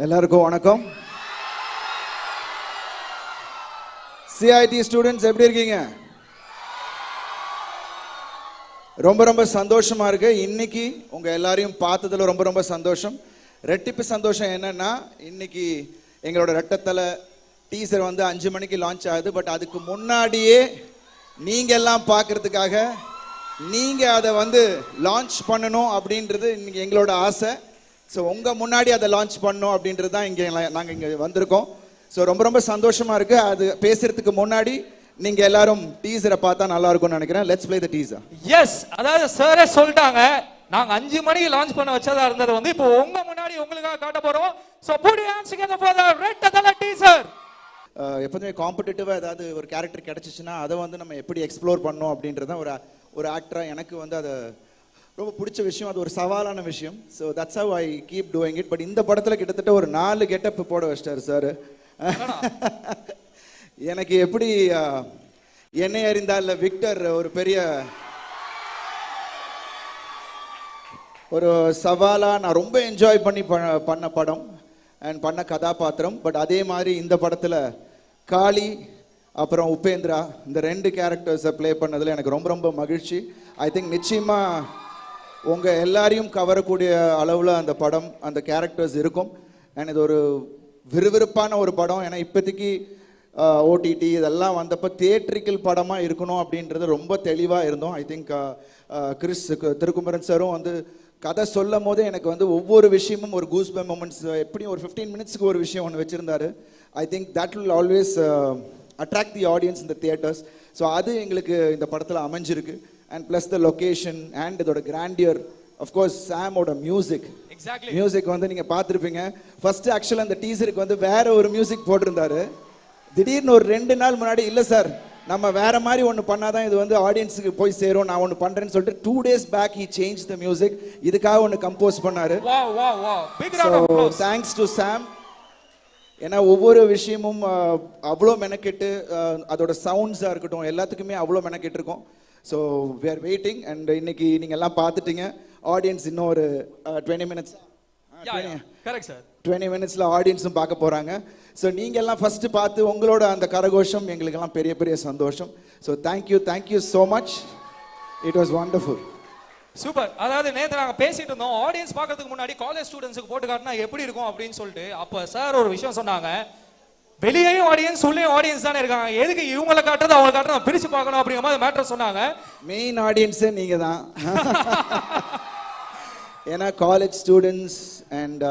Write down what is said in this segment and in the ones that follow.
எல்லாருக்கும் வணக்கம். CID students எப்படி இருக்கீங்க? ரொம்ப ரொம்ப சந்தோஷமா இருக்கு. இன்னைக்கு உங்க எல்லாரையும் பார்த்ததுல ரொம்ப ரொம்ப சந்தோஷம். ரெட்டிப்பு சந்தோஷம் என்னன்னா, இன்னைக்கு எங்களோட ரெட்டத்தலை டீசர் வந்து 5 மணிக்கு லான்ச் ஆகுது. பட் அதுக்கு முன்னாடியே நீங்க எல்லாம் பார்க்கறதுக்காக நீங்க அதை வந்து லான்ச் பண்ணணும் அப்படின்றது இன்னைக்கு எங்களோட ஆசை. ஸோ உங்கள் முன்னாடி அதை லான்ச் பண்ணோம் அப்படின்றது தான் இங்கே நாங்கள் இங்கே வந்திருக்கோம். ஸோ ரொம்ப ரொம்ப சந்தோஷமாக இருக்குது. அது பேசுகிறதுக்கு முன்னாடி நீங்கள் எல்லாரும் டீசரை பார்த்தா நல்லா இருக்கும்னு நினைக்கிறேன். Let's play the teaser. Yes, அதாவது சாரே சொல்லிட்டாங்க, நாங்கள் 5 மணிக்கு லான்ச் பண்ண வச்சதா இருந்தது வந்து இப்போ உங்கள் முன்னாடி உங்களுக்காக காட்ட போகிறோம். So put your hands together for the Rettathalai teaser. எப்போதுமே காம்படிட்டிவாக ஏதாவது ஒரு கேரக்டர் கிடச்சிச்சின்னா அதை வந்து நம்ம எப்படி எக்ஸ்ப்ளோர் பண்ணோம் அப்படின்றது தான் ஒரு ஆக்டராக எனக்கு வந்து அதை ரொம்ப பிடிச்ச விஷயம். அது ஒரு சவாலான விஷயம். So that's how I keep doing it. But இந்த படத்தில் கிட்டத்தட்ட ஒரு 4 கெட்டப் போட வச்சிட்டார் சார். எனக்கு எப்படி என்னை அறிந்தால் விக்டர் ஒரு பெரிய ஒரு சவாலாக நான் ரொம்ப என்ஜாய் பண்ணி பண்ண படம் அண்ட் பண்ண கதாபாத்திரம். பட் அதே மாதிரி இந்த படத்தில் காளி அப்புறம் உபேந்திரா இந்த 2 கேரக்டர்ஸை ப்ளே பண்ணதில் எனக்கு ரொம்ப ரொம்ப மகிழ்ச்சி. ஐ திங்க் நிச்சயமாக உங்கள் எல்லாரையும் கவரக்கூடிய அளவில் அந்த படம் அந்த கேரக்டர்ஸ் இருக்கும். அண்ட் இது ஒரு விறுவிறுப்பான ஒரு படம். ஏன்னா இப்போதைக்கு ஓடிடி இதெல்லாம் வந்தப்போ தியேட்ரிக்கல் படமாக இருக்கணும் அப்படின்றது ரொம்ப தெளிவாக இருந்தோம். ஐ திங்க் கிறிஸ் திருக்குமரன் சாரும் வந்து கதை சொல்லும் போதே எனக்கு வந்து ஒவ்வொரு விஷயமும் ஒரு கூஸ் பை மூமெண்ட்ஸ் எப்படியும் ஒரு 15 மினிட்ஸ்க்கு ஒரு விஷயம் ஒன்று வச்சுருந்தாரு. I think that will always attract the audience in the theatres. So அது எங்களுக்கு இந்த படத்தில் அமைஞ்சிருக்கு. And plus the location and இதோட கிராண்டியர், அஃப்கோர்ஸ் சாமோட மியூசிக் வந்து நீங்கள் பார்த்துருப்பீங்க. ஃபர்ஸ்ட் ஆக்சுவலாக அந்த டீசருக்கு வந்து வேற ஒரு மியூசிக் போட்டிருந்தாரு. திடீர்னு ஒரு 2 நாள் முன்னாடி இல்லை சார் நம்ம வேற மாதிரி ஒன்று பண்ணாதான் இது வந்து ஆடியன்ஸுக்கு போய் சேரும், நான் ஒன்று பண்ணுறேன்னு சொல்லிட்டு 2 days back he change the music. இதுக்காக ஒன்று கம்போஸ் பண்ணாரு. Thanks to Sam. ஏன்னா ஒவ்வொரு விஷயமும் அவ்வளோ மெனக்கெட்டு அதோட சவுண்ட்ஸாக இருக்கட்டும் எல்லாத்துக்குமே அவ்வளோ மெனக்கெட்டு இருக்கோம். So we are waiting. And இன்னைக்கு நீங்கள் எல்லாம் பார்த்துட்டீங்க. ஆடியன்ஸ் இன்னும் ஒரு 20 மினிட்ஸ் 20 மினிட்ஸில் ஆடியன்ஸும் பார்க்க போகிறாங்க. ஸோ நீங்கள் எல்லாம் ஃபஸ்ட்டு பார்த்து உங்களோட அந்த கரகோஷம் எங்களுக்கெல்லாம் பெரிய பெரிய சந்தோஷம். So thank you so much. It was wonderful. Super. அதாவது நேற்று நாங்கள் பேசிட்டு இருந்தோம், ஆடியன்ஸ் பார்க்கறதுக்கு முன்னாடி காலேஜ் ஸ்டூடெண்ட்ஸுக்கு போட்டு காட்டினா எப்படி இருக்கும் அப்படின்னு சொல்லிட்டு. அப்போ சார் ஒரு விஷயம் சொன்னாங்க, வெளியேயும் ஆடியன்ஸ் உள்ளேயும் ஆடியன்ஸ் தானே இருக்காங்க, எதுக்கு இவங்களை காட்டுறது அவங்களை காட்டுறது பிரிச்சு பார்க்கணும் அப்படிங்கிற மாதிரி மேட்டர் சொன்னாங்க. மெயின் ஆடியன்ஸே நீங்கள் தான். ஏன்னா காலேஜ் ஸ்டூடெண்ட்ஸ் அண்ட்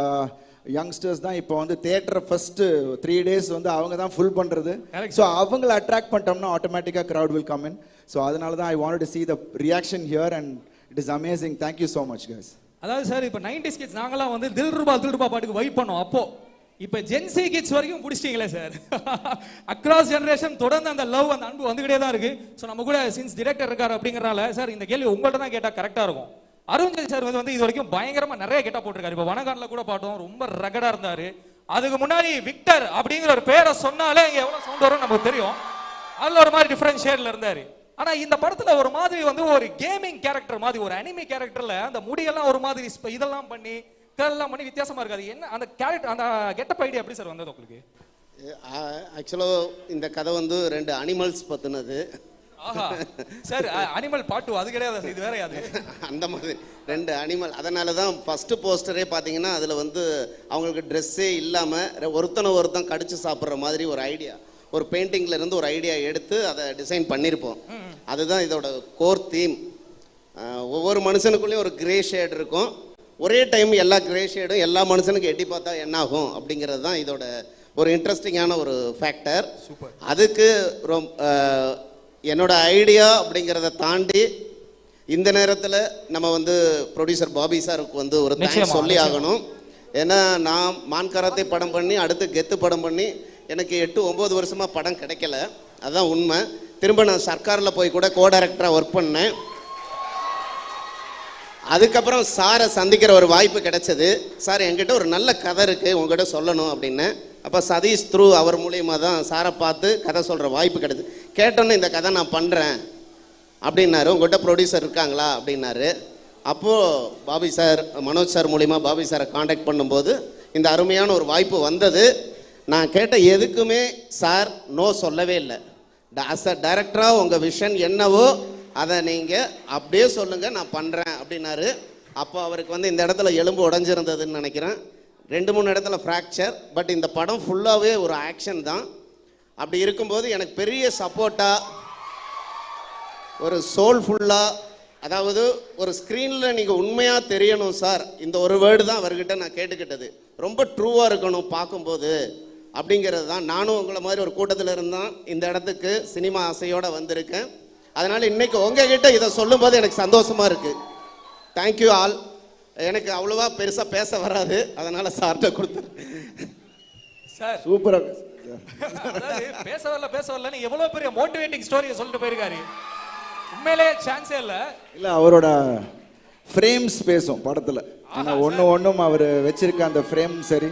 யங்ஸ்டர்ஸ் தான் இப்போ வந்து தியேட்டரை ஃபர்ஸ்ட் 3 days வந்து அவங்க தான் ஃபுல் பண்ணுறது. ஸோ அவங்களை அட்ராக்ட் பண்ணிட்டோம்னா ஆட்டோமேட்டிக்காக crowd will come in. So அதனால தான் I want to see the reaction here and it is amazing. Thank you so much guys. அதாவது சார் இப்போ 90s கிட்ஸ் நாங்களாம் வந்து தில் ரூபா பாட்டுக்கு வைப் பண்ணோம். அப்போ இப்போ ஜென்சி கிட்ஸ் வரைக்கும் பிடிச்சிட்டீங்களே சார். அக்ராஸ் ஜெனரேஷன் தொடர்ந்து அந்த லவ் அந்த அன்பு வந்துகிட்டே தான் இருக்கு. ஸோ நம்ம கூட சின்ஸ் டிரெக்டர் இருக்காரு அப்படிங்கிறனால சார் இந்த கேள்வி உங்கள்கிட்ட தான் கேட்டால் கரெக்டாக இருக்கும். அருண்ஜெய் சார் வந்து இது வரைக்கும் பயங்கரமாக நிறைய கெட்டா போட்டிருக்காரு. இப்போ வனகான்ல கூட பாட்டோம், ரொம்ப ரகடாக இருந்தாரு. அதுக்கு முன்னாடி விக்டர் அப்படிங்கிற ஒரு பேரை சொன்னாலே இங்கே எவ்வளோ சவுண்ட் வரும் நமக்கு தெரியும். அதில் ஒரு மாதிரி டிஃப்ரெண்ட் ஷேட்ல இருந்தாரு. ஆனா இந்த படத்துல ஒரு மாதிரி வந்து ஒரு கேமிங் கேரக்டர் மாதிரி ஒரு அனிமே கேரக்டர்ல அந்த முடியெல்லாம் ஒரு மாதிரி இதெல்லாம் பண்ணி கரெல்லாம் பண்ணி வித்தியாசமா இருக்காது. என்ன அந்த கேரக்டர் அந்த கெட்டப் ஐடியா எப்படி சார் வந்தது உங்களுக்கு? ஆக்சுவலாக இந்த கதை வந்து 2 அனிமல்ஸ் பற்றினது. சார் அனிமல் பாட்டு அது கிடையாது, இது வேற அது. அந்த மாதிரி 2 அனிமல். அதனால தான் ஃபஸ்ட்டு போஸ்டரே பார்த்தீங்கன்னா அதில் வந்து அவங்களுக்கு ட்ரெஸ்ஸே இல்லாமல் ஒருத்தன் கடிச்சு சாப்பிட்ற மாதிரி ஒரு ஐடியா, ஒரு பெயிண்டிங்கில் இருந்து ஒரு ஐடியா எடுத்து அதை டிசைன் பண்ணியிருப்போம். அதுதான் இதோட கோர் தீம். ஒவ்வொரு மனுஷனுக்குள்ளேயும் ஒரு கிரே ஷேட் இருக்கும். ஒரே டைம் எல்லா கிரே ஷேடும் எல்லா மனுஷனுக்கும் எட்டி பார்த்தா என்ன ஆகும் அப்படிங்கிறது தான் இதோட ஒரு இன்ட்ரெஸ்டிங்கான ஒரு ஃபேக்டர். அதுக்கு என்னோட ஐடியா அப்படிங்கிறத தாண்டி இந்த நேரத்தில் நம்ம வந்து ப்ரொடியூசர் பாபி சாருக்கு வந்து ஒரு தேங்க்ஸ் சொல்லி ஆகணும். ஏன்னா நான் மான் கராத்தே படம் பண்ணி அடுத்து கெத்து படம் பண்ணி எனக்கு 8-9 வருஷமாக படம் கிடைக்கல, அதுதான் உண்மை. திரும்ப நான் சர்க்காரில் போய் கூட கோ-டைரக்டராக ஒர்க் பண்ணேன். அதுக்கப்புறம் சாரை சந்திக்கிற ஒரு வாய்ப்பு கிடைச்சது. சார் என்கிட்ட ஒரு நல்ல கதை இருக்குது உங்ககிட்ட சொல்லணும் அப்படின்னு. அப்போ சதீஷ் த்ரூ அவர் மூலியமாக தான் சாரை பார்த்து கதை சொல்கிற வாய்ப்பு கிடைச்சது. கேட்டோன்னே இந்த கதை நான் பண்ணுறேன் அப்படின்னாரு. உங்கள்கிட்ட ப்ரொடியூசர் இருக்காங்களா அப்படின்னாரு. அப்போது பாபி சார் மனோஜ் சார் மூலிமா பாபி சாரை காண்டாக்ட் பண்ணும்போது இந்த அருமையான ஒரு வாய்ப்பு வந்தது. நான் கேட்ட எதுக்குமே சார் நோ சொல்லவே இல்லை. அஸ் அ டைரக்டராக உங்கள் விஷன் என்னவோ அதை நீங்கள் அப்படியே சொல்லுங்கள், நான் பண்ணுறேன் அப்படின்னாரு. அப்போ அவருக்கு வந்து இந்த இடத்துல எலும்பு உடஞ்சிருந்ததுன்னு நினைக்கிறேன். 2-3 இடத்துல ஃப்ராக்சர். பட் இந்த படம் ஃபுல்லாகவே ஒரு ஆக்ஷன் தான். அப்படி இருக்கும்போது எனக்கு பெரிய சப்போர்ட்டாக ஒரு சோல்ஃபுல்லாக, அதாவது ஒரு ஸ்க்ரீனில் நீங்கள் உண்மையாக தெரியணும் சார், இந்த ஒரு வேர்டு தான் அவர்கிட்ட நான் கேட்டுக்கிட்டது. ரொம்ப ட்ரூவாக இருக்கணும் பார்க்கும்போது அப்படிங்கிறது தான். நானும் உங்களை மாதிரி ஒரு கூட்டத்தில் இருந்தால் இந்த இடத்துக்கு சினிமா ஆசையோடு வந்திருக்கேன். அதனால் இன்றைக்கி உங்ககிட்ட இதை சொல்லும்போது எனக்கு சந்தோஷமாக இருக்குது. Thank you all. எனக்கு அவ்வளோவா பெருசாக பேச வராது, அதனால் சார்கிட்ட கொடுத்துருக்கேன். சார் சூப்பராக பேச வரலன்னு எவ்வளோ பெரிய மோட்டிவேட்டிங் ஸ்டோரியை சொல்லிட்டு போயிருக்காரு. உண்மையிலே சான்ஸே இல்லை. இல்லை, அவரோட ஃப்ரேம்ஸ் பேசும் படத்தில். ஆனால் ஒன்றும் அவர் வச்சிருக்க அந்த ஃப்ரேம் சரி,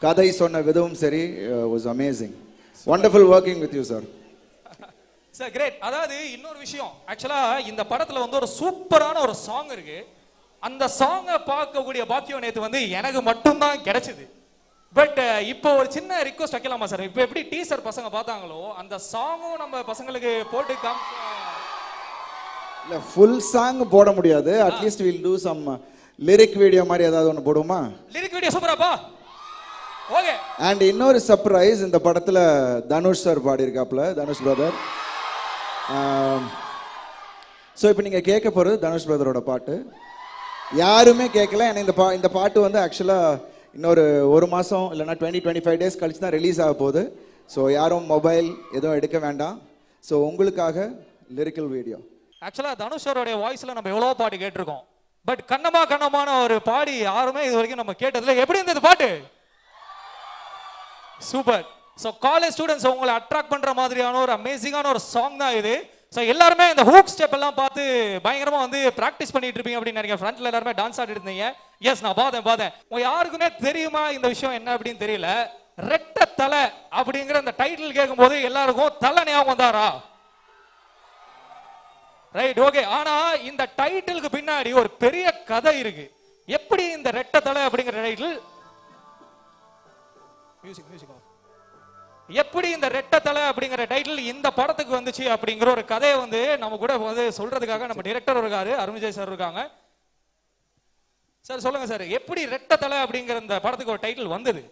கதை சொன்ன விதமும் சரி, was amazing. Wonderful working with you sir. Sir great. அதாவது இன்னொரு விஷயம், ஆக்சுவலாக இந்த படத்தில் வந்து ஒரு சூப்பரான ஒரு சாங் இருக்கு. அந்த சாங்கை பார்க்கக்கூடிய பாக்கியம் நேற்று வந்து எனக்கு மட்டும்தான் கிடைச்சிது. பட் இப்போ ஒரு சின்ன ரிக்வஸ்ட் வைக்கலாமா சார்? இப்போ எப்படி டீசர் பசங்க பார்த்தாங்களோ அந்த சாங்கும் நம்ம பசங்களுக்கு போட்டு இல்லை, ஃபுல் சாங் போட முடியாது. At least will do some lyric video மாதிரி ஏதாவது ஒன்று போடுமா? லிரிக் வீடியோ சூப்பராப்பா. ஓகே. அண்ட் இன்னொரு சர்ப்ரைஸ், இந்த படத்தில் தனுஷ் சார் பாடியிருக்காப்புல, தனுஷ் பிரதர். ஸோ இப்போ நீங்கள் கேட்க போகிறது தனுஷ் பிரதரோட பாட்டு. யாருமே கேட்கல. ஏன்னா இந்த பாட்டு வந்து ஆக்சுவலாக இன்னொரு 1 மாதம் இல்லைனா 20-25 டேஸ் கழிச்சு தான் ரிலீஸ் ஆக போகுது. ஸோ யாரும் மொபைல் எதுவும் எடுக்க வேண்டாம். ஸோ உங்களுக்காக லிரிக்கல் வீடியோ. ஆக்சுவலாக தனுஷரோடைய வாய்ஸில் நம்ம எவ்வளோ பாட்டு கேட்டிருக்கோம். பட் கண்ணமான ஒரு பாடி யாருமே இது வரைக்கும் நம்ம கேட்டதில்ல. எப்படி இருந்தது பாட்டு? சூப்பர். ஸோ காலேஜ் ஸ்டூடெண்ட்ஸ் உங்களை அட்ராக்ட் பண்ணுற மாதிரியான ஒரு அமேசிங்கான ஒரு சாங் தான் இது. ஸோ எல்லாருமே இந்த ஹூக் ஸ்டெப் எல்லாம் பார்த்து பயங்கரமாக வந்து ப்ராக்டிஸ் பண்ணிட்டு இருப்பீங்க அப்படின்னு நினைக்கிறேன். ஃப்ரண்ட்ல எல்லாருமே டான்ஸ் ஆடிட்டு இருந்தீங்க. எஸ், நான் பார்த்தேன். உங்க யாருக்குமே தெரியுமா இந்த விஷயம் என்ன அப்படின்னு தெரியல. ரெட்ட தலை அப்படிங்கிற அந்த டைட்டில் கேட்கும்போது எல்லாருக்கும் தலை ஞாபகம் வந்தாரா? Right, okay. ஆனா இந்த டைட்டிலுக்கு பின்னாடி ஒரு பெரிய கதை இருக்கு. எப்படி இந்த ரெட்ட தலை அப்படிங்கிற டைட்டில், மியூசிக் எப்படி இந்த ரெட்ட தலை அப்படிங்கிற டைட்டில் இந்த படத்துக்கு வந்துச்சு அப்படிங்கிற ஒரு கதையை வந்து நம்ம கூட வந்து சொல்றதுக்காக நம்ம டைரக்டர் இருக்காரு, அருண்விஜய் சார் இருக்காங்க. சார் சொல்லுங்க சார், எப்படி ரெட்ட தலை அப்படிங்கிற இந்த படத்துக்கு ஒரு டைட்டில் வந்தது?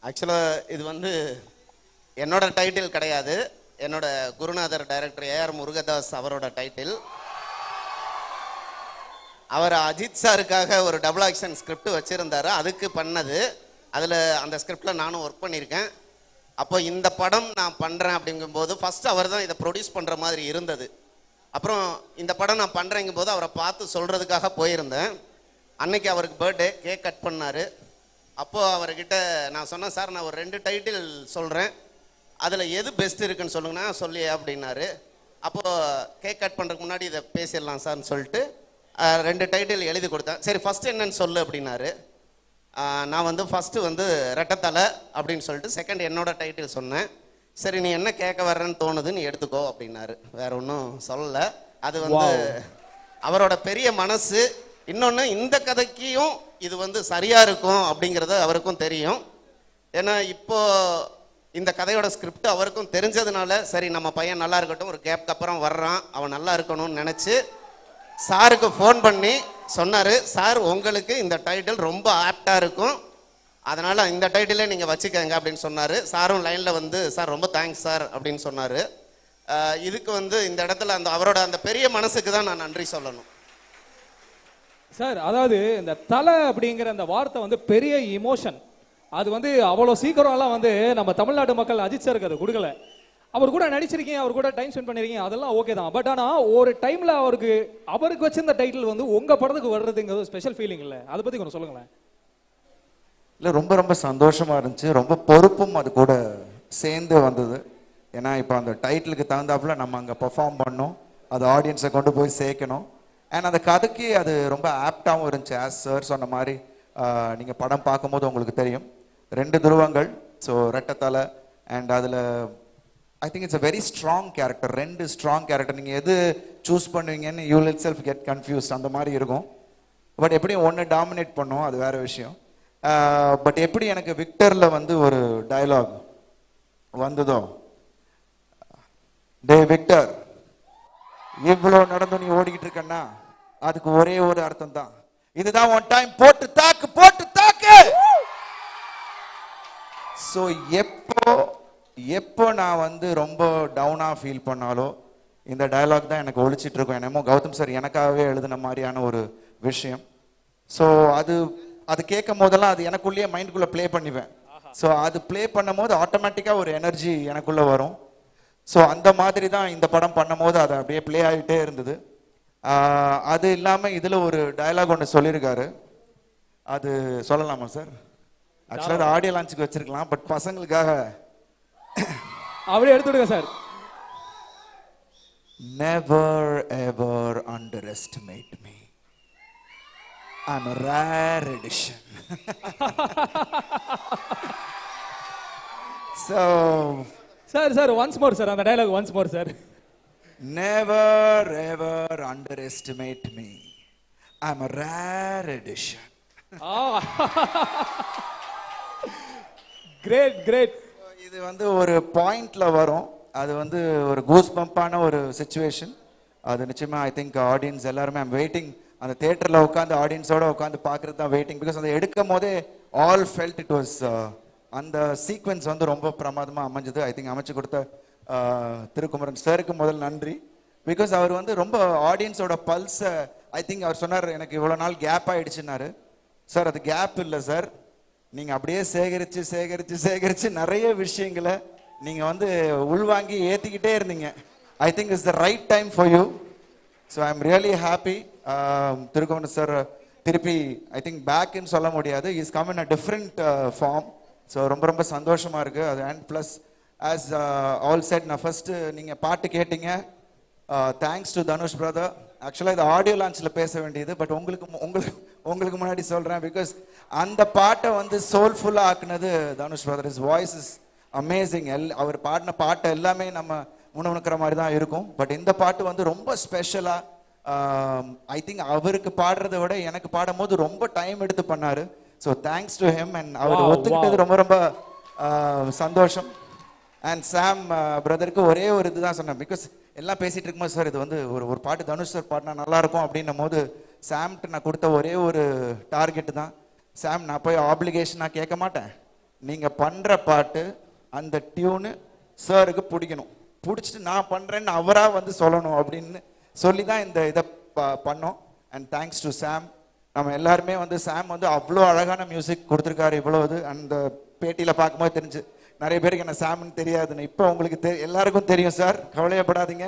ஆக்சுவலா இது வந்து என்னோட டைட்டில் கிடையாது, என்னோட குருநாதர் டைரக்டர் ஏஆர் முருகதாஸ் அவரோட டைட்டில். அவர் அஜித் சாருக்காக ஒரு டபுள் ஆக்ஷன் ஸ்கிரிப்ட் வச்சிருந்தாரு, அதுக்கு பண்ணது. அதில் அந்த ஸ்கிரிப்டில் நானும் ஒர்க் பண்ணியிருக்கேன். அப்போ இந்த படம் நான் பண்ணுறேன் அப்படிங்கும்போது ஃபஸ்ட்டு அவர் தான் இதை ப்ரொடியூஸ் பண்ணுற மாதிரி இருந்தது. அப்புறம் இந்த படம் நான் பண்ணுறேங்கும் போது அவரை பார்த்து சொல்கிறதுக்காக போயிருந்தேன். அன்னைக்கு அவருக்கு பர்த்டே, கேக் கட் பண்ணார். அப்போது அவர்கிட்ட நான் சொன்னேன், சார் நான் ஒரு 2 டைட்டில் சொல்கிறேன், அதில் எது பெஸ்ட் இருக்குன்னு சொல்லுங்கண்ணா சொல்லியே அப்படின்னாரு. அப்போது கேக் கட் பண்ணுறதுக்கு முன்னாடி இதை பேசிடலாம் சார்னு சொல்லிட்டு 2 டைட்டில் எழுதி கொடுத்தேன். சரி ஃபஸ்ட்டு என்னன்னு சொல்லு அப்படின்னாரு. நான் வந்து ஃபஸ்ட்டு வந்து ரெட்டத்தலை அப்படின்னு சொல்லிட்டு செகண்ட் என்னோட டைட்டில் சொன்னேன். சரி நீ என்ன கேட்க வர்றேன்னு தோணுது நீ எடுத்துக்கோ அப்படின்னாரு. வேற ஒன்றும் சொல்லலை. அது வந்து அவரோட பெரிய மனசு. இன்னொன்று, இந்த கதைக்கும் இது வந்து சரியாக இருக்கும் அப்படிங்கிறது அவருக்கும் தெரியும். ஏன்னா இப்போ இந்த கதையோட ஸ்கிரிப்ட் அவருக்கும் தெரிஞ்சதுனால சரி நம்ம பையன் நல்லா இருக்கட்டும், ஒரு கேப்க்கு அப்புறம் வர்றான், அவன் நல்லா இருக்கணும்னு நினச்சி சாருக்கு ஃபோன் பண்ணி சொன்னார், சார் உங்களுக்கு இந்த டைட்டில் ரொம்ப ஆப்டாக இருக்கும், அதனால் இந்த டைட்டிலே நீங்கள் வச்சுக்கங்க அப்படின்னு சொன்னார். சாரும் லைனில் வந்து சார் ரொம்ப தேங்க்ஸ் சார் அப்படின்னு சொன்னார். இதுக்கு வந்து இந்த இடத்துல அந்த அவரோட அந்த பெரிய மனசுக்கு தான் நான் நன்றி சொல்லணும். சார் அதாவது இந்த தலை அப்படிங்கிற அந்த வார்த்தை வந்து பெரிய இமோஷன். அது வந்து அவ்வளோ சீக்கிரம்லாம் வந்து நம்ம தமிழ்நாட்டு மக்கள் அஜித் சாருக்கு அதை கொடுக்கல. அவர் கூட நடிச்சிருக்கீங்க, அவர் கூட டைம் ஸ்பெண்ட் பண்ணிருக்கீங்க, அதெல்லாம் ஓகே தான். பட் ஆனால் ஒரு டைமில் அவருக்கு வச்சிருந்த டைட்டில் வந்து உங்கள் படத்துக்கு வர்றதுங்கிறது ஸ்பெஷல் ஃபீலிங் இல்லை? அதை பற்றி கொஞ்சம் சொல்லுங்களேன். இல்லை, ரொம்ப ரொம்ப சந்தோஷமாக இருந்துச்சு. ரொம்ப பொறுப்பும் அது கூட சேர்ந்து வந்தது. ஏன்னா இப்போ அந்த டைட்டிலுக்கு தகுந்தாப்புல நம்ம அங்கே பெர்ஃபார்ம் பண்ணோம், அது ஆடியன்ஸை கொண்டு போய் சேர்க்கணும். அண்ட் அந்த கதைக்கு அது ரொம்ப ஆப்டாகவும் இருந்துச்சு. ஆஸ் சார் சொன்ன மாதிரி நீங்கள் படம் பார்க்கும்போது உங்களுக்கு தெரியும் 2 துருவங்கள். ஸோ ரெட்டத்தலை அண்ட் அதில் ஐ think it's a very strong character. 2 strong character. நீங்கள் எது சூஸ் பண்ணுவீங்கன்னு you will self get confuse அந்த மாதிரி இருக்கும். பட் எப்படியும் ஒன்று டாமினேட் பண்ணும், அது வேறு விஷயம். பட் எப்படி எனக்கு விக்டரில் வந்து ஒரு டயலாக் வந்ததோ, டே விக்டர், இவ்வளோ நடந்து நீ ஓடிக்கிட்டு இருக்கன்னா அதுக்கு ஒரே ஒரு அர்த்தம் தான், இதுதான் ஒன் டைம், போட்டு தாக்கு போட்டு தாக்கு. ஸோ எப்போ நான் வந்து ரொம்ப டவுனாக ஃபீல் பண்ணாலோ இந்த டயலாக் தான் எனக்கு ஒழிச்சிட்டு இருக்கும். என்னமோ கௌதம் சார் எனக்காகவே எழுதின மாதிரியான ஒரு விஷயம். ஸோ அது கேட்கும் போதெல்லாம் அது எனக்குள்ளேயே மைண்டுக்குள்ளே ப்ளே பண்ணிவேன். ஸோ அது ப்ளே பண்ணும் போது ஆட்டோமேட்டிக்காக ஒரு எனர்ஜி எனக்குள்ளே வரும். ஸோ அந்த மாதிரி தான் இந்த படம் பண்ணும் போது அது அப்படியே ப்ளே ஆகிட்டே இருந்தது. அது இல்லாமல் இதில் ஒரு டயலாக் ஒன்று சொல்லியிருக்காரு, அது சொல்லலாமா சார்? ஆக்சுவலாக அது ஆடியோ லான்ச்சுக்கு வச்சிருக்கலாம், பட் பசங்களுக்காக அப்படியே எடுத்துடுங்க sir. Never ever underestimate me. I'm a rare edition. So sir once more sir, அந்த dialogue once more sir. never ever underestimate me. I'm a rare edition. Great great. இது வந்து ஒரு பாயிண்ட்ல வரும், அது வந்து ஒரு கூஸ் பம்பான ஒரு சிச்சுவேஷன். அது நிச்சயமா ஐ திங்க் ஆடியன்ஸ் எல்லாருமே ஐம் வெயிட்டிங், அந்த தியேட்டர்ல உட்காந்து ஆடியன்ஸோட உட்காந்து பார்க்கறது தான் வெயிட்டிங். பிகாஸ் அதை எடுக்கும் போதே ஆல் ஃபெல்ட் இட் வாஸ், அந்த சீக்வன்ஸ் வந்து ரொம்ப பிரமாதமாக அமைஞ்சது. ஐ திங்க் அமைச்சு கொடுத்த திருக்குமரன் சாருக்கு முதல் நன்றி. பிகாஸ் அவர் வந்து ரொம்ப ஆடியன்ஸோட பல்ஸை, ஐ திங்க் அவர் சொன்னார் எனக்கு இவ்வளோ நாள் கேப் ஆயிடுச்சுன்னாரு. சார் அது கேப் இல்லை சார், நீங்கள் அப்படியே சேகரித்து சேகரித்து சேகரித்து நிறைய விஷயங்களை நீங்கள் வந்து உள்வாங்கி ஏற்றிக்கிட்டே இருந்தீங்க. I think it's the right time for you. So I am really happy. Thirukumaran sir திருப்பி ஐ திங்க் பேக்குன்னு சொல்ல முடியாது, is come in a different form. So ரொம்ப ரொம்ப சந்தோஷமாக இருக்குது அது. And plus as all set, நான் ஃபஸ்ட்டு நீங்கள் பாட்டு கேட்டீங்க, தேங்க்ஸ் டு தனுஷ் பிரதர். ஆக்சுவலாக இது ஆடியோ லான்ச்சில் பேச வேண்டியது, பட் உங்களுக்கு முன்னாடி சொல்கிறேன். பிகாஸ் அந்த பாட்டை வந்து சோல்ஃபுல்லாக ஆக்குனது Dhanush brother. His voice is amazing. அவர் பாடின பாட்டை எல்லாமே நம்ம உணவுக்கிற மாதிரி தான் இருக்கும், பட் இந்த பாட்டு வந்து ரொம்ப ஸ்பெஷலாக, ஐ திங்க் அவருக்கு பாடுறதை விட எனக்கு பாடும் போது ரொம்ப டைம் எடுத்து பண்ணாரு. So thanks to him. And அவர் ஒத்துக்கிட்டது ரொம்ப ரொம்ப சந்தோஷம். அண்ட் சாம் பிரதருக்கு ஒரே ஒரு இதுதான் சொன்னேன், பிகாஸ் எல்லாம் பேசிட்டு இருக்கும்போது சார் இது வந்து ஒரு பாட்டு தனுஷ் சார் பாடினா நல்லா இருக்கும் அப்படின்னும் போது சாம்கிட்ட நான் கொடுத்த ஒரே ஒரு டார்கெட்டு தான், சாம் நான் போய் ஆப்ளிகேஷனாக கேட்க மாட்டேன், நீங்கள் பண்ணுற பாட்டு அந்த டியூனு சாருக்கு பிடிக்கணும், பிடிச்சிட்டு நான் பண்ணுறேன்னு அவராக வந்து சொல்லணும் அப்படின்னு சொல்லி தான் இந்த இதை பண்ணோம். அண்ட் தேங்க்ஸ் டு சாம். நம்ம எல்லாருமே வந்து சாம் வந்து அவ்வளோ அழகான மியூசிக் கொடுத்துருக்காரு இவ்வளோ இது. அந்த பேட்டியில் பார்க்கும்போது தெரிஞ்சு நிறைய பேருக்கு என்ன சாம்னு தெரியாதுன்னு, இப்போ உங்களுக்கு எல்லாருக்கும் தெரியும் சார், கவலையப்படாதீங்க.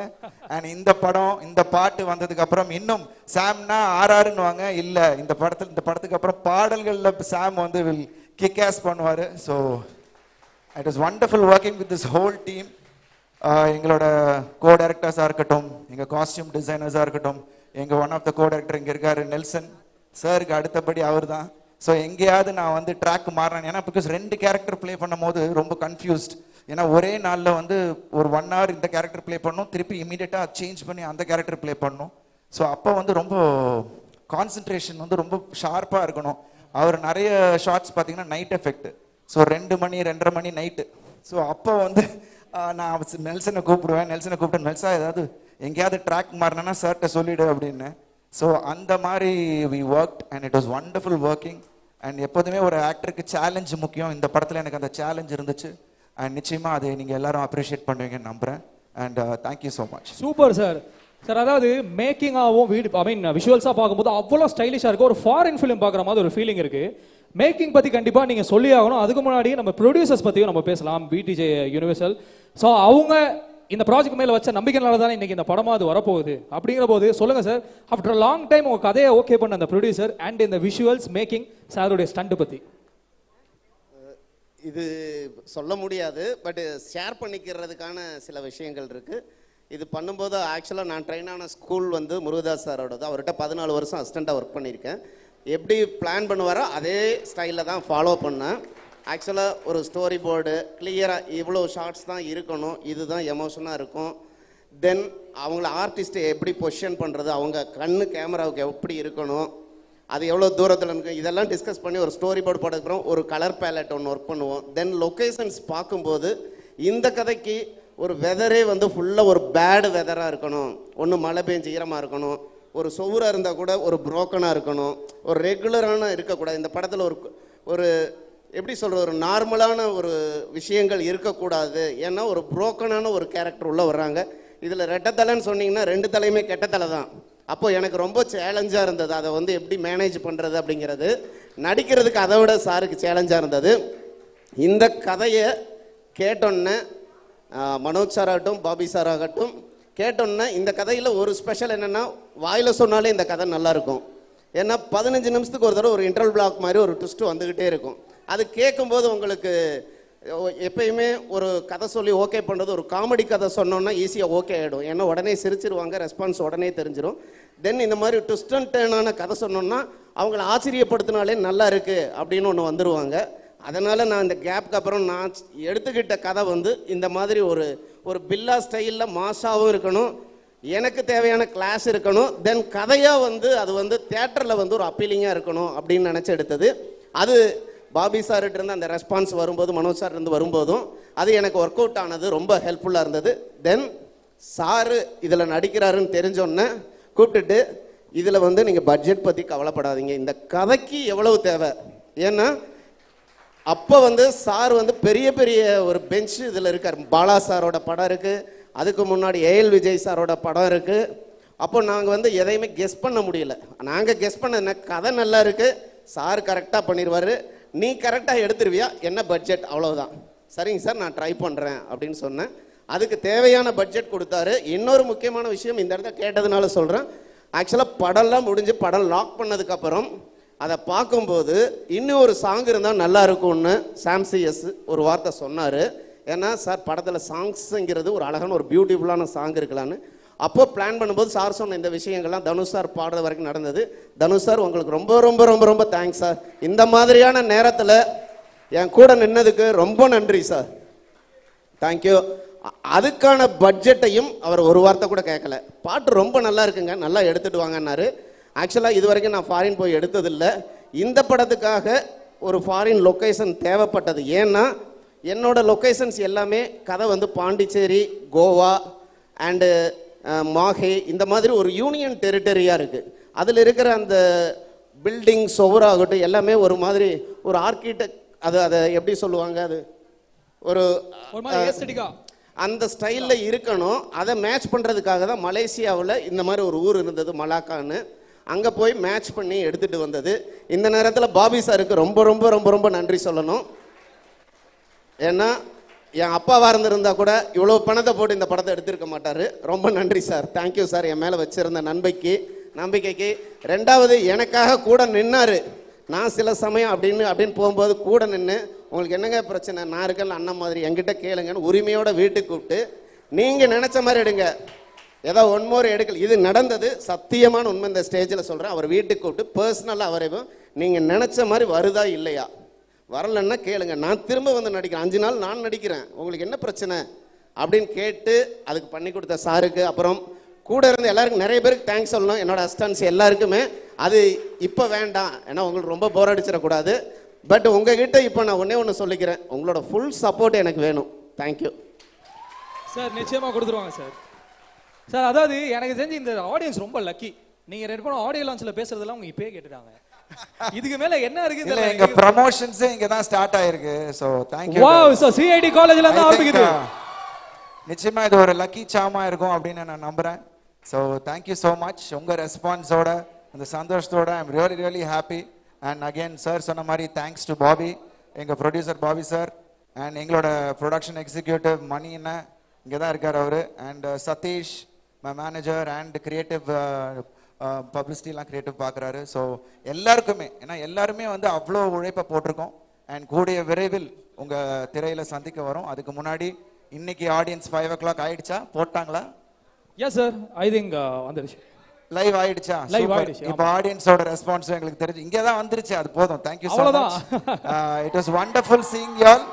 அண்ட் இந்த படம் இந்த பாட்டு வந்ததுக்கு அப்புறம் இன்னும் சாம்னா ஆர்ஆர்னு வாங்க, இல்லை இந்த படத்துக்கு அப்புறம் பாடல்களில் சாம் வந்து வில் கிக் ஆஸ் பண்ணுவார். So it is wonderful working with this whole team. எங்களோட கோ டைரக்டர்ஸாக இருக்கட்டும், எங்கள் காஸ்டியூம் டிசைனர்ஸாக இருக்கட்டும், எங்கள் one of the co director இங்கே இருக்காரு நெல்சன் சாருக்கு அடுத்தபடி அவர் தான். ஸோ எங்கேயாவது நான் வந்து ட்ராக் மாறினேன், ஏன்னா பிகாஸ் 2 கேரக்டர் ப்ளே பண்ணும் போது ரொம்ப கன்ஃபியூஸ்ட். ஏன்னா ஒரே நாளில் வந்து ஒரு 1 hour இந்த கேரக்டர் ப்ளே பண்ணணும், திருப்பி இமீடியட்டாக சேஞ்ச் பண்ணி அந்த கேரக்டர் ப்ளே பண்ணணும். ஸோ அப்போ வந்து ரொம்ப கான்சன்ட்ரேஷன் வந்து ரொம்ப ஷார்ப்பாக இருக்கணும். அவர் நிறைய ஷார்ட்ஸ் பார்த்தீங்கன்னா நைட் எஃபெக்ட், ஸோ 2 மணி 2:30 மணி நைட்டு. ஸோ அப்போ வந்து நான் நெல்சனை கூப்பிடுவேன், நெல்சனை கூப்பிட்டு நெல்சா ஏதாவது எங்கேயாவது ட்ராக் மாறினா சார்கிட்ட சொல்லிவிடு அப்படின்னு. ஸோ அந்த மாதிரி we worked and it was wonderful working. And எப்போதுமே ஒரு ஆக்டருக்கு சேலஞ்சு முக்கியம், இந்த படத்தில் எனக்கு அந்த சேலஞ்ச் இருந்துச்சு. அண்ட் நிச்சயமாக அதை நீங்கள் எல்லாரும் அப்ரிஷியேட் பண்ணுவீங்கன்னு நம்புகிறேன். And thank you so much. Super sir. Sir அதாவது மேக்கிங்காகவும் ஐ மீன் விஷுவல்ஸாக பார்க்கும்போது அவ்வளோ ஸ்டைலிஷாக இருக்குது, ஒரு ஃபாரின் ஃபிலிம் பார்க்குற மாதிரி ஒரு ஃபீலிங் இருக்குது. மேக்கிங் பற்றி கண்டிப்பாக நீங்கள் சொல்லி ஆகணும். அதுக்கு முன்னாடி நம்ம ப்ரொடியூசர்ஸ் பற்றியும் நம்ம பேசலாம், பிடிஜே யூனிவர்சல். ஸோ அவங்க இந்த ப்ராஜெக்ட் மேலே வச்ச நம்பிக்கைனால தானே இன்னைக்கு இந்த படமாக அது வரப்போகுது. அப்படிங்கிற போது சொல்லுங்கள் சார், ஆஃப்டர் லாங் டைம் உங்கள் கதையை ஓகே பண்ண அந்த ப்ரொடியூசர் அண்ட் இந்த விஷுவல்ஸ் மேக்கிங் சாருடைய ஸ்டண்ட் பற்றி. இது சொல்ல முடியாது, பட் ஷேர் பண்ணிக்கிறதுக்கான சில விஷயங்கள் இருக்குது. இது பண்ணும்போது ஆக்சுவலாக நான் ட்ரெயின் ஆன ஸ்கூல் வந்து முருகதாஸ் சாரோடது. அவர்கிட்ட 14 வருஷம் அசிஸ்டண்ட்டாக ஒர்க் பண்ணியிருக்கேன். எப்படி பிளான் பண்ணுவாரோ அதே ஸ்டைலில் தான் ஃபாலோ பண்ணேன். ஆக்சுவலாக ஒரு ஸ்டோரி போர்டு கிளியராக இவ்வளோ ஷார்ட்ஸ் தான் இருக்கணும், இதுதான் எமோஷனாக இருக்கும். தென் அவங்கள ஆர்டிஸ்ட்டை எப்படி பொசிஷன் பண்ணுறது, அவங்க கண்ணு கேமராவுக்கு எப்படி இருக்கணும், அது எவ்வளோ தூரத்தில் இருக்கு இதெல்லாம் டிஸ்கஸ் பண்ணி ஒரு ஸ்டோரி போர்டு போட்டதுக்கப்புறம் ஒரு கலர் பேலட் ஒன்று ஒர்க் பண்ணுவோம். தென் லொக்கேஷன்ஸ் பார்க்கும்போது இந்த கதைக்கு ஒரு வெதரே வந்து ஃபுல்லாக ஒரு பேடு வெதராக இருக்கணும், ஒன்று மழை பெஞ்சு ஈரமாக இருக்கணும், ஒரு சொவுராக இருந்தால் கூட ஒரு புரோக்கனாக இருக்கணும், ஒரு ரெகுலரான இருக்கக்கூடாது. இந்த படத்தில் ஒரு எப்படி சொல்கிற ஒரு நார்மலான ஒரு விஷயங்கள் இருக்கக்கூடாது. ஏன்னா ஒரு புரோக்கனான ஒரு கேரக்டர் உள்ளே வர்றாங்க. இதில் ரெட்டத்தலைன்னு சொன்னீங்கன்னா 2 தலையுமே கெட்ட தலை தான். அப்போ எனக்கு ரொம்ப சேலஞ்சாக இருந்தது அதை வந்து எப்படி மேனேஜ் பண்ணுறது அப்படிங்கிறது. நடிக்கிறதுக்கு அதை விட சாருக்கு சேலஞ்சாக இருந்தது. இந்த கதையை கேட்டோன்னே மனோஜ் சார் ஆகட்டும் பாபி சார் ஆகட்டும் கேட்டோன்னே இந்த கதையில் ஒரு ஸ்பெஷல் என்னென்னா வாயில் சொன்னாலே இந்த கதை நல்லாயிருக்கும். ஏன்னா 15 நிமிஷத்துக்கு ஒரு தடவை ஒரு இன்டர்வல் பிளாக் மாதிரி ஒரு ட்விஸ்ட்டு வந்துக்கிட்டே இருக்கும். அது கேட்கும்போது உங்களுக்கு எப்பயுமே ஒரு கதை சொல்லி ஓகே பண்ணுறது ஒரு காமெடி கதை சொன்னோன்னா ஈஸியாக ஓகே ஆகிடும். ஏன்னா உடனே சிரிச்சிருவாங்க, ரெஸ்பான்ஸ் உடனே தெரிஞ்சிடும். தென் இந்த மாதிரி ட்விஸ்ட் அண்ட் டர்னான கதை சொன்னோன்னா அவங்கள ஆச்சரியப்படுத்தினாலே நல்லா இருக்குது அப்படின்னு ஒன்று வந்துடுவாங்க. அதனால் நான் இந்த கேப்க்கு அப்புறம் நான் எடுத்துக்கிட்ட கதை வந்து இந்த மாதிரி ஒரு பில்லா ஸ்டைலில் மாசாவும் இருக்கணும், எனக்கு தேவையான கிளாஸ் இருக்கணும், தென் கதையாக வந்து அது வந்து தியேட்டரில் வந்து ஒரு அப்பீலிங்காக இருக்கணும் அப்படின்னு நினச்சி எடுத்தது. அது பாபி சார்கிட்ட இருந்து அந்த ரெஸ்பான்ஸ் வரும்போது மனோஜ் சார் இருந்து வரும்போதும் அது எனக்கு ஒர்க் அவுட் ஆனது, ரொம்ப ஹெல்ப்ஃபுல்லாக இருந்தது. தென் சாரு இதில் நடிக்கிறாருன்னு தெரிஞ்சோன்னே கூப்பிட்டுட்டு இதில் வந்து நீங்கள் பட்ஜெட் பற்றி கவலைப்படாதீங்க, இந்த கதைக்கு எவ்வளவு தேவை. ஏன்னா அப்போ வந்து சார் வந்து பெரிய பெரிய ஒரு பெஞ்ச் இதில் இருக்கார். பாலா சாரோட படம் இருக்குது, அதுக்கு முன்னாடி ஏஎல் விஜய் சாரோட படம் இருக்குது. அப்போ நாங்கள் வந்து எதையுமே கெஸ் பண்ண முடியல. நாங்கள் கெஸ் பண்ண கதை நல்லா இருக்குது, சார் கரெக்டாக பண்ணிடுவார், நீ கரெக்டாக எடுத்துருவியா, என்ன பட்ஜெட், அவ்வளோதான். சரிங்க சார் நான் ட்ரை பண்ணுறேன் அப்படின்னு சொன்னேன். அதுக்கு தேவையான பட்ஜெட் கொடுத்தாரு. இன்னொரு முக்கியமான விஷயம் இந்த இடத்த கேட்டதுனால சொல்கிறேன். ஆக்சுவலாக படம்லாம் முடிஞ்சு படம் லாக் பண்ணதுக்கப்புறம் அதை பார்க்கும்போது இன்னும் ஒரு சாங் இருந்தால் நல்லா இருக்கும்னு சாம்சிஎஸ் ஒரு வார்த்தை சொன்னார். ஏன்னா சார் படத்தில் சாங்ஸுங்கிறது ஒரு அழகான ஒரு பியூட்டிஃபுல்லான சாங் இருக்கலான்னு. அப்போ பிளான் பண்ணும்போது சார் சொன்ன இந்த விஷயங்கள்லாம் தனுஷ் சார் பாடுற வரைக்கும் நடந்தது. தனுஷ் சார் உங்களுக்கு ரொம்ப ரொம்ப ரொம்ப ரொம்ப தேங்க்ஸ் சார். இந்த மாதிரியான நேரத்தில் என் கூட நின்னதுக்கு ரொம்ப நன்றி சார், தேங்க்யூ. அதுக்கான பட்ஜெட்டையும் அவர் ஒரு வார்த்தை கூட கேட்கல. பாட்டு ரொம்ப நல்லா இருக்குங்க, நல்லா எடுத்துட்டு வாங்கன்னாரு. ஆக்சுவலாக இது வரைக்கும் நான் ஃபாரின் போய் எடுத்ததில்லை. இந்த படத்துக்காக ஒரு ஃபாரின் லொக்கேஷன் தேவைப்பட்டது. ஏன்னா என்னோட லொக்கேஷன்ஸ் எல்லாமே கதை வந்து பாண்டிச்சேரி, கோவா அண்டு மாஹே, இந்த மாதிரி ஒரு யூனியன் டெரிட்டரியாக இருக்குது. அதில் இருக்கிற அந்த பில்டிங் சுவராகட்டும் எல்லாமே ஒரு மாதிரி ஒரு ஆர்கிடெக்ட் அதை எப்படி சொல்லுவாங்க, அது ஒரு அந்த ஸ்டைலில் இருக்கணும். அதை மேட்ச் பண்ணுறதுக்காக தான் மலேசியாவில் இந்த மாதிரி ஒரு ஊர் இருந்தது மலாக்கான்னு, அங்கே போய் மேட்ச் பண்ணி எடுத்துகிட்டு வந்தது. இந்த நேரத்தில் பாபி சாருக்கு ரொம்ப ரொம்ப ரொம்ப ரொம்ப நன்றி சொல்லணும். ஏன்னா என் அப்பாவாக இருந்திருந்தா கூட இவ்வளோ பணத்தை போட்டு இந்த படத்தை எடுத்திருக்க மாட்டார். ரொம்ப நன்றி சார், தேங்க்யூ சார். என் மேலே வச்சுருந்த நம்பிக்கைக்கு. ரெண்டாவது எனக்காக கூட நின்னார். நான் சில சமயம் அப்படின்னு போகும்போது கூட நின்று உங்களுக்கு என்னங்க பிரச்சனை, நான் இருக்கல அண்ணன் மாதிரி, என்கிட்ட கேளுங்கன்னு உரிமையோட வீட்டுக்கு கூப்பிட்டு நீங்கள் நினச்ச மாதிரி எடுங்க, ஏதோ ஒன்மோர் எடுக்கல, இது நடந்தது சத்தியமான உண்மை. இந்த ஸ்டேஜில் சொல்கிறேன். அவர் வீட்டுக்கு கூப்பிட்டு பர்சனலாக அவரையும் நீங்கள் நினச்ச மாதிரி வருதா இல்லையா, வரலன்னா கேளுங்க, நான் திரும்ப வந்து நடிக்கிறேன், 5 நாள் நான் நடிக்கிறேன், உங்களுக்கு என்ன பிரச்சனை அப்படின்னு கேட்டு அதுக்கு பண்ணி கொடுத்த சாருக்கு, அப்புறம் கூட இருந்து எல்லாருக்கும் நிறைய பேருக்கு தேங்க்ஸ் சொல்லணும். என்னோட அசிஸ்டன்ஸ் எல்லாருக்குமே. அது இப்போ வேண்டாம், ஏன்னா உங்களுக்கு ரொம்ப போர் அடிச்சிடக்கூடாது. பட் உங்ககிட்ட இப்போ நான் ஒன்று சொல்லிக்கிறேன், உங்களோட ஃபுல் சப்போர்ட் எனக்கு வேணும். Thank you sir. நிச்சயமாக கொடுத்துருவாங்க சார். சார் அதாவது எனக்கு தெரிஞ்சு இந்த ஆடியன்ஸ் ரொம்ப லக்கி. நீங்க 2 பேரும் ஆடியோ லான்ச்ல பேசுறதெல்லாம் உங்க இப்பயே கேட்டுட்டாங்க. இதுக்கு மேல என்ன இருக்கு இல்ல, எங்க ப்ரமோஷன்ஸ் இங்க தான் ஸ்டார்ட் ஆயிருக்கு. So thank you. Wow, so CID காலேஜ்ல இருந்து ஆரம்பிக்குது. நிச்சயமா இது ஒரு லக்கி சாமா இருக்கும் அப்படின்னு நான் நம்புறேன். So thank you so much. உங்க ரெஸ்பான்ஸோட அந்த சந்தோஷத்தோட I am really happy. And again sir சொன்ன மாதிரி தேங்க்ஸ் டு பாபி, எங்க ப்ரொடியூசர் பாபி சார், அண்ட் எங்களோட ப்ரொடக்ஷன் எக்ஸிக்யூட்டிவ் மணி என்ன இங்க தான் இருக்காரு அவரு, and Sathish my manager and creative பப்ளிசிட்டிலாம் கிரியேட்டிவ் பார்க்குறாரு. ஸோ எல்லாருக்குமே, ஏன்னா எல்லாருமே வந்து அவ்வளோ உழைப்பை போட்டிருக்கோம். அண்ட் கூடிய விரைவில் உங்கள் திரையில் சந்திக்க வரும். அதுக்கு முன்னாடி இன்னைக்கு ஆடியன்ஸ் 5 o'clock ஆயிடுச்சா, போட்டாங்களா? எஸ் சார், ஐ திங்க் வந்துருச்சு, லைவ் ஆயிடுச்சா? லைவ் ஆயிடுச்சு. இப்போ ஆடியன்ஸோட ரெஸ்பான்ஸ் எங்களுக்கு தெரிஞ்சு இங்கே தான் வந்துருச்சு, அது போதும். Thank you so much. It was wonderful seeing you all.